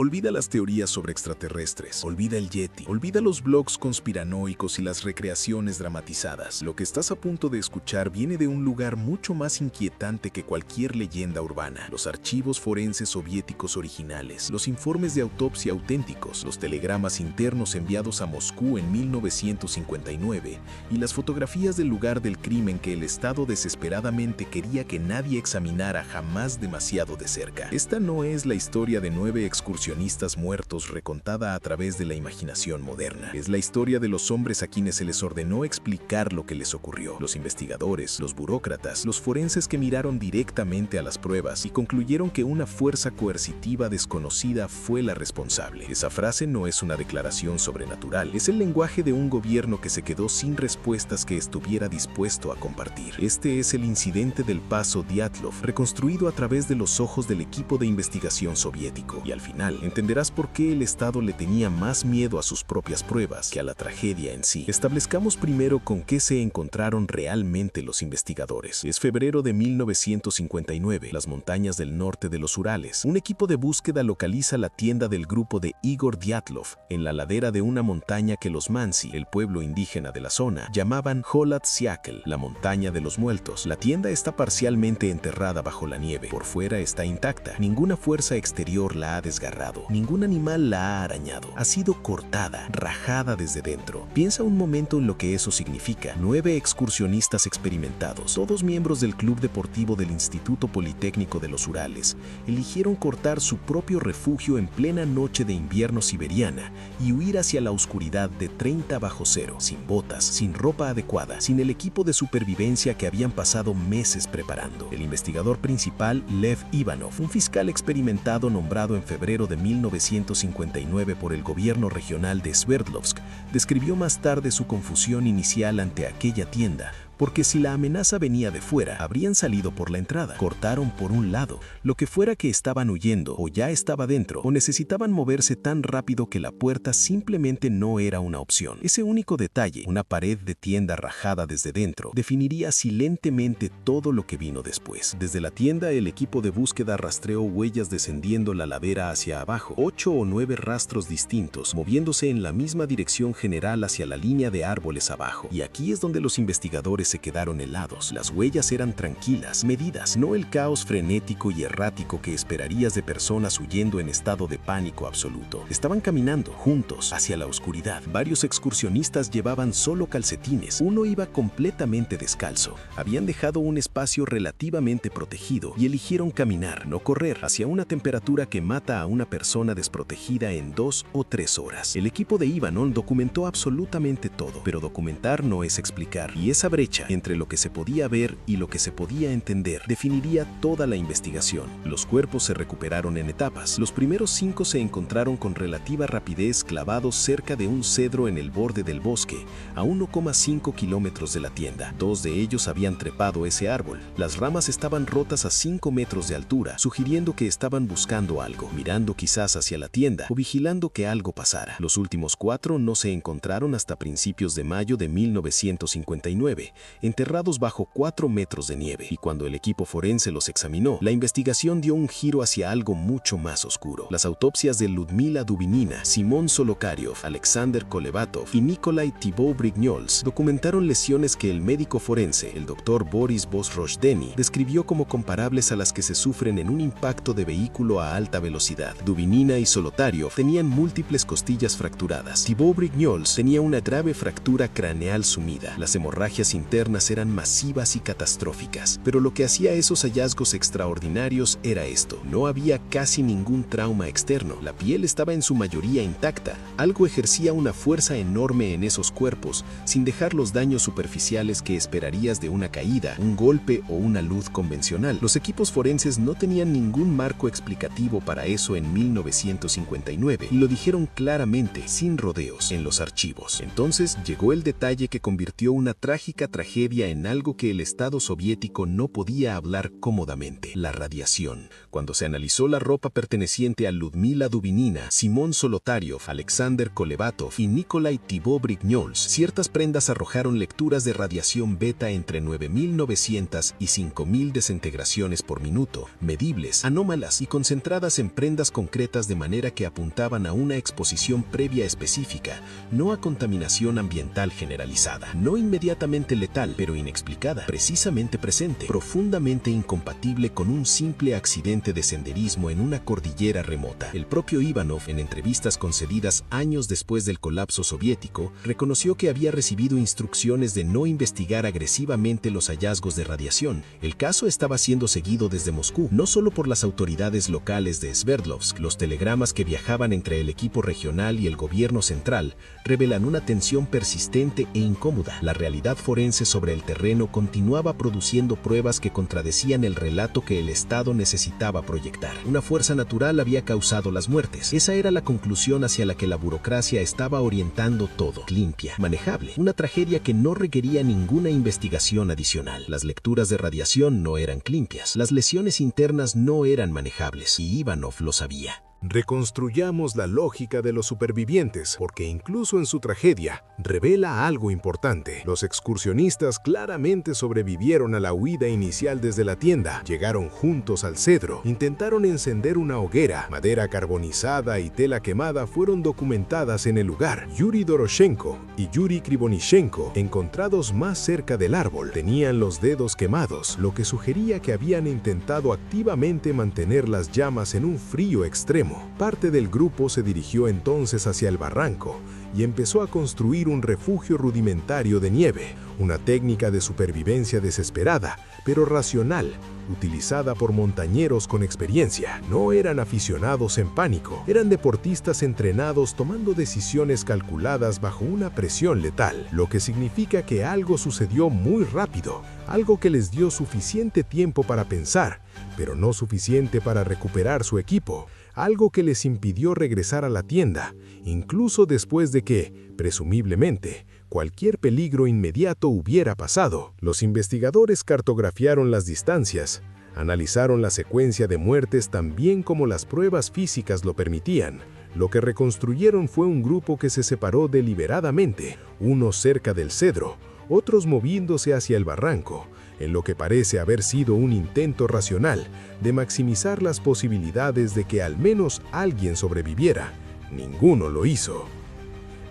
Olvida las teorías sobre extraterrestres, olvida el Yeti, olvida los blogs conspiranoicos y las recreaciones dramatizadas. Lo que estás a punto de escuchar viene de un lugar mucho más inquietante que cualquier leyenda urbana. Los archivos forenses soviéticos originales, los informes de autopsia auténticos, los telegramas internos enviados a Moscú en 1959 y las fotografías del lugar del crimen que el Estado desesperadamente quería que nadie examinara jamás demasiado de cerca. Esta no es la historia de 9 excursionistas muertos recontada a través de la imaginación moderna. Es la historia de los hombres a quienes se les ordenó explicar lo que les ocurrió. Los investigadores, los burócratas, los forenses que miraron directamente a las pruebas y concluyeron que una fuerza coercitiva desconocida fue la responsable. Esa frase no es una declaración sobrenatural, es el lenguaje de un gobierno que se quedó sin respuestas que estuviera dispuesto a compartir. Este es el incidente del Paso Dyatlov, reconstruido a través de los ojos del equipo de investigación soviético. Y al final, entenderás por qué el Estado le tenía más miedo a sus propias pruebas que a la tragedia en sí. Establezcamos primero con qué se encontraron realmente los investigadores. Es febrero de 1959, las montañas del norte de los Urales. Un equipo de búsqueda localiza la tienda del grupo de Igor Dyatlov en la ladera de una montaña que los Mansi, el pueblo indígena de la zona, llamaban Holat Siakel, la montaña de los muertos. La tienda está parcialmente enterrada bajo la nieve. Por fuera está intacta. Ninguna fuerza exterior la ha desgarrado. Ningún animal la ha arañado. Ha sido cortada, rajada desde dentro. Piensa un momento en lo que eso significa. 9 excursionistas experimentados, todos miembros del club deportivo del Instituto Politécnico de los Urales, eligieron cortar su propio refugio en plena noche de invierno siberiana y huir hacia la oscuridad de 30 bajo cero, sin botas, sin ropa adecuada, sin el equipo de supervivencia que habían pasado meses preparando. El investigador principal, Lev Ivanov, un fiscal experimentado nombrado en febrero de 1959 por el gobierno regional de Sverdlovsk, describió más tarde su confusión inicial ante aquella tienda, porque si la amenaza venía de fuera, habrían salido por la entrada. Cortaron por un lado, lo que fuera que estaban huyendo, o ya estaba dentro, o necesitaban moverse tan rápido que la puerta simplemente no era una opción. Ese único detalle, una pared de tienda rajada desde dentro, definiría silentemente todo lo que vino después. Desde la tienda, el equipo de búsqueda rastreó huellas descendiendo la ladera hacia abajo, 8 o 9 rastros distintos, moviéndose en la misma dirección general hacia la línea de árboles abajo. Y aquí es donde los investigadores se quedaron helados. Las huellas eran tranquilas, medidas, no el caos frenético y errático que esperarías de personas huyendo en estado de pánico absoluto. Estaban caminando juntos hacia la oscuridad. Varios excursionistas llevaban solo calcetines. Uno iba completamente descalzo. Habían dejado un espacio relativamente protegido y eligieron caminar, no correr, hacia una temperatura que mata a una persona desprotegida en 2 o 3 horas. El equipo de Ivanov documentó absolutamente todo, pero documentar no es explicar, y esa brecha entre lo que se podía ver y lo que se podía entender definiría toda la investigación. Los cuerpos se recuperaron en etapas. Los primeros 5 se encontraron con relativa rapidez clavados cerca de un cedro en el borde del bosque, a 1,5 kilómetros de la tienda. 2 de ellos habían trepado ese árbol. Las ramas estaban rotas a 5 metros de altura, sugiriendo que estaban buscando algo, mirando quizás hacia la tienda o vigilando que algo pasara. Los últimos 4 no se encontraron hasta principios de mayo de 1959, enterrados bajo 4 metros de nieve, y cuando el equipo forense los examinó, la investigación dio un giro hacia algo mucho más oscuro. Las autopsias de Ludmila Dubinina, Simón Solokaryov, Alexander Kolevatov y Nikolai Thibault-Brignoles documentaron lesiones que el médico forense, el doctor Boris Vozrozhdeny, describió como comparables a las que se sufren en un impacto de vehículo a alta velocidad. Dubinina y Solotaryov tenían múltiples costillas fracturadas. Thibault-Brignoles tenía una grave fractura craneal sumida. Las hemorragias internas eran masivas y catastróficas, pero lo que hacía esos hallazgos extraordinarios era esto: no había casi ningún trauma externo, la piel estaba en su mayoría intacta, algo ejercía una fuerza enorme en esos cuerpos, sin dejar los daños superficiales que esperarías de una caída, un golpe o una luz convencional. Los equipos forenses no tenían ningún marco explicativo para eso en 1959, y lo dijeron claramente, sin rodeos, en los archivos. Entonces llegó el detalle que convirtió una trágica tragedia tragedia en algo que el Estado soviético no podía hablar cómodamente: la radiación. Cuando se analizó la ropa perteneciente a Ludmila Dubinina, Simón Solotaryov, Alexander Kolevatov y Nikolai Thibault-Brignoles, ciertas prendas arrojaron lecturas de radiación beta entre 9.900 y 5.000 desintegraciones por minuto, medibles, anómalas y concentradas en prendas concretas, de manera que apuntaban a una exposición previa específica, no a contaminación ambiental generalizada, no inmediatamente letal, pero inexplicada, precisamente presente, profundamente incompatible con un simple accidente de senderismo en una cordillera remota. El propio Ivanov, en entrevistas concedidas años después del colapso soviético, reconoció que había recibido instrucciones de no investigar agresivamente los hallazgos de radiación. El caso estaba siendo seguido desde Moscú, no solo por las autoridades locales de Sverdlovsk. Los telegramas que viajaban entre el equipo regional y el gobierno central revelan una tensión persistente e incómoda. La realidad forense sobre el terreno continuaba produciendo pruebas que contradecían el relato que el Estado necesitaba proyectar. Una fuerza natural había causado las muertes. Esa era la conclusión hacia la que la burocracia estaba orientando todo. Limpia, manejable. Una tragedia que no requería ninguna investigación adicional. Las lecturas de radiación no eran limpias. Las lesiones internas no eran manejables. Y Ivanov lo sabía. Reconstruyamos la lógica de los supervivientes, porque incluso en su tragedia revela algo importante. Los excursionistas claramente sobrevivieron a la huida inicial desde la tienda. Llegaron juntos al cedro, intentaron encender una hoguera. Madera carbonizada y tela quemada fueron documentadas en el lugar. Yuri Doroshenko y Yuri Krivonishenko, encontrados más cerca del árbol, tenían los dedos quemados, lo que sugería que habían intentado activamente mantener las llamas en un frío extremo. Parte del grupo se dirigió entonces hacia el barranco y empezó a construir un refugio rudimentario de nieve, una técnica de supervivencia desesperada, pero racional, utilizada por montañeros con experiencia. No eran aficionados en pánico, eran deportistas entrenados tomando decisiones calculadas bajo una presión letal, lo que significa que algo sucedió muy rápido, algo que les dio suficiente tiempo para pensar, pero no suficiente para recuperar su equipo. Algo que les impidió regresar a la tienda, incluso después de que, presumiblemente, cualquier peligro inmediato hubiera pasado. Los investigadores cartografiaron las distancias, analizaron la secuencia de muertes tan bien como las pruebas físicas lo permitían. Lo que reconstruyeron fue un grupo que se separó deliberadamente, unos cerca del cedro, otros moviéndose hacia el barranco, en lo que parece haber sido un intento racional de maximizar las posibilidades de que al menos alguien sobreviviera. Ninguno lo hizo.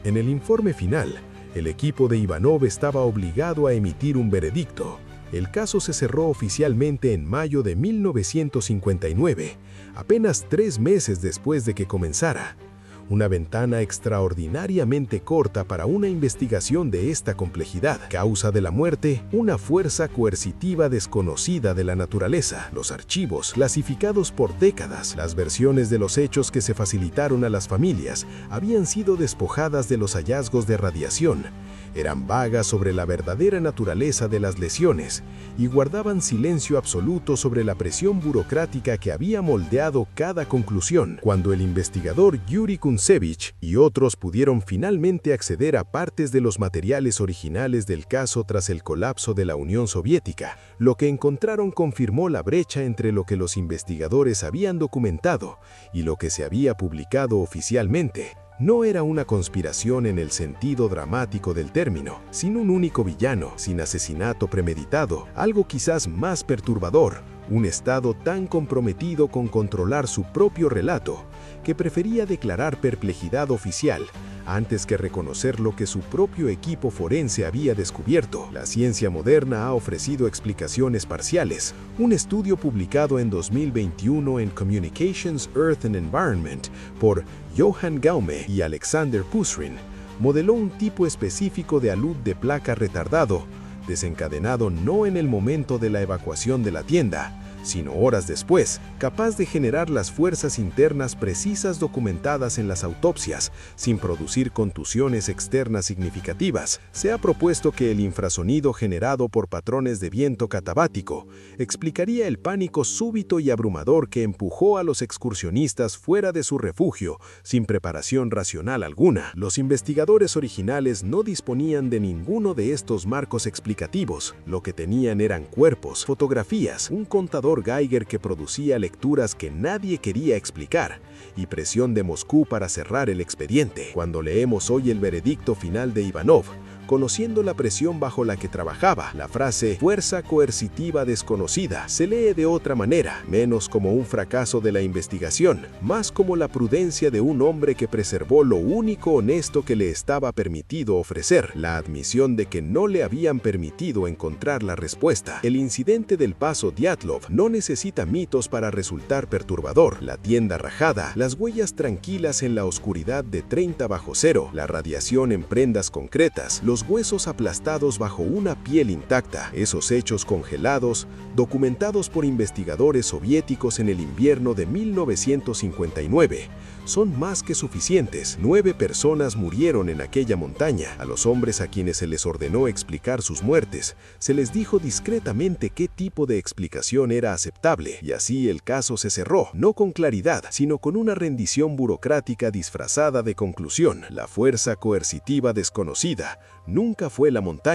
En el informe final, el equipo de Ivanov estaba obligado a emitir un veredicto. El caso se cerró oficialmente en mayo de 1959, apenas 3 meses después de que comenzara. Una ventana extraordinariamente corta para una investigación de esta complejidad. Causa de la muerte: una fuerza coercitiva desconocida de la naturaleza. Los archivos, clasificados por décadas, las versiones de los hechos que se facilitaron a las familias, habían sido despojadas de los hallazgos de radiación. Eran vagas sobre la verdadera naturaleza de las lesiones y guardaban silencio absoluto sobre la presión burocrática que había moldeado cada conclusión. Cuando el investigador Yuri Kuntsevich y otros pudieron finalmente acceder a partes de los materiales originales del caso tras el colapso de la Unión Soviética, lo que encontraron confirmó la brecha entre lo que los investigadores habían documentado y lo que se había publicado oficialmente. No era una conspiración en el sentido dramático del término, sin un único villano, sin asesinato premeditado, algo quizás más perturbador, un Estado tan comprometido con controlar su propio relato, que prefería declarar perplejidad oficial antes que reconocer lo que su propio equipo forense había descubierto. La ciencia moderna ha ofrecido explicaciones parciales. Un estudio publicado en 2021 en Communications, Earth and Environment por Johan Gaume y Alexander Pusrin modeló un tipo específico de alud de placa retardado, desencadenado no en el momento de la evacuación de la tienda, sino horas después, capaz de generar las fuerzas internas precisas documentadas en las autopsias, sin producir contusiones externas significativas. Se ha propuesto que el infrasonido generado por patrones de viento catabático explicaría el pánico súbito y abrumador que empujó a los excursionistas fuera de su refugio, sin preparación racional alguna. Los investigadores originales no disponían de ninguno de estos marcos explicativos. Lo que tenían eran cuerpos, fotografías, un contador Geiger que producía lecturas que nadie quería explicar, y presión de Moscú para cerrar el expediente. Cuando leemos hoy el veredicto final de Ivanov, conociendo la presión bajo la que trabajaba, la frase «fuerza coercitiva desconocida» se lee de otra manera, menos como un fracaso de la investigación, más como la prudencia de un hombre que preservó lo único honesto que le estaba permitido ofrecer, la admisión de que no le habían permitido encontrar la respuesta. El incidente del paso Dyatlov no necesita mitos para resultar perturbador. La tienda rajada, las huellas tranquilas en la oscuridad de 30 bajo cero, la radiación en prendas concretas, los huesos aplastados bajo una piel intacta, esos hechos congelados, documentados por investigadores soviéticos en el invierno de 1959, son más que suficientes. 9 personas murieron en aquella montaña. A los hombres a quienes se les ordenó explicar sus muertes, se les dijo discretamente qué tipo de explicación era aceptable, y así el caso se cerró, no con claridad, sino con una rendición burocrática disfrazada de conclusión. La fuerza coercitiva desconocida nunca fue la montaña.